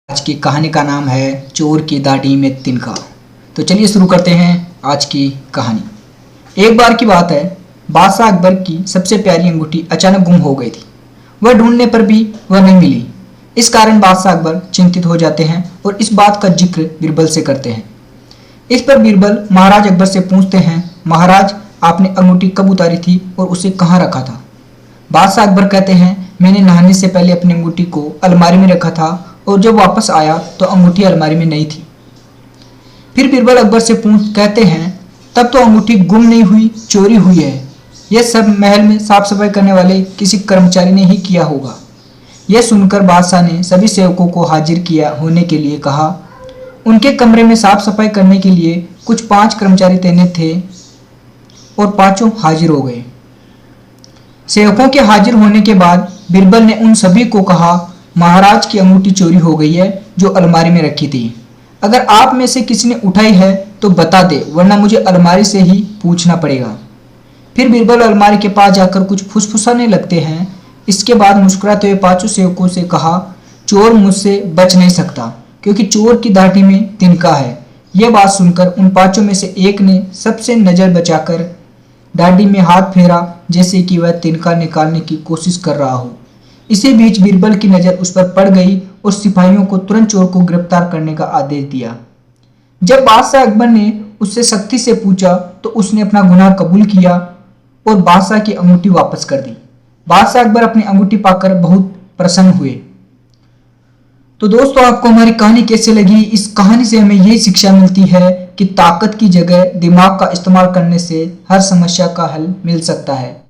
आज की कहानी का नाम है चोर की दाढ़ी में तिनका। तो चलिए शुरू करते हैं आज की कहानी। एक बार की बात है, बादशाह अकबर की सबसे प्यारी अंगूठी अचानक गुम हो गई थी। वह ढूंढने पर भी वह नहीं मिली। इस कारण बादशाह अकबर चिंतित हो जाते हैं और इस बात का जिक्र बीरबल से करते हैं। इस पर बीरबल महाराज अकबर से पूछते हैं, महाराज आपने अंगूठी कब उतारी थी और उसे कहाँ रखा था? बादशाह अकबर कहते हैं, मैंने नहाने से पहले अपनी अंगूठी को अलमारी में रखा था और जब वापस आया तो अंगूठी अलमारी में नहीं थी। फिर बीरबल अकबर से कहते हैं, तब तो अंगूठी गुम नहीं हुई, चोरी हुई है। यह सब महल में साफ सफाई करने वाले किसी कर्मचारी ने ही किया होगा। यह सुनकर बादशाह ने सभी सेवकों को हाजिर किया होने के लिए कहा। उनके कमरे में साफ सफाई करने के लिए कुछ 5 कर्मचारी तैनात थे और पांचों हाजिर हो गए। सेवकों के हाजिर होने के बाद बीरबल ने उन सभी को कहा, महाराज की अंगूठी चोरी हो गई है जो अलमारी में रखी थी। अगर आप में से किसी ने उठाई है तो बता दे, वरना मुझे अलमारी से ही पूछना पड़ेगा। फिर बीरबल अलमारी के पास जाकर कुछ फुसफुसाने लगते हैं। इसके बाद मुस्कुराते हुए 5 सेवकों से कहा, चोर मुझसे बच नहीं सकता क्योंकि चोर की दाढ़ी में तिनका है। यह बात सुनकर उन 5 में से एक ने सबसे नजर बचाकर दाढ़ी में हाथ फेरा, जैसे कि वह तिनका निकालने की कोशिश कर रहा हो। इसी बीच बीरबल की नजर उस पर पड़ गई और सिपाहियों को तुरंत चोर को गिरफ्तार करने का आदेश दिया। जब बादशाह अकबर ने उससे सख्ती से पूछा तो उसने अपना गुनाह कबूल किया और बादशाह की अंगूठी वापस कर दी। बादशाह अकबर अपनी अंगूठी पाकर बहुत प्रसन्न हुए। तो दोस्तों, आपको हमारी कहानी कैसे लगी? इस कहानी से हमें यही शिक्षा मिलती है कि ताकत की जगह दिमाग का इस्तेमाल करने से हर समस्या का हल मिल सकता है।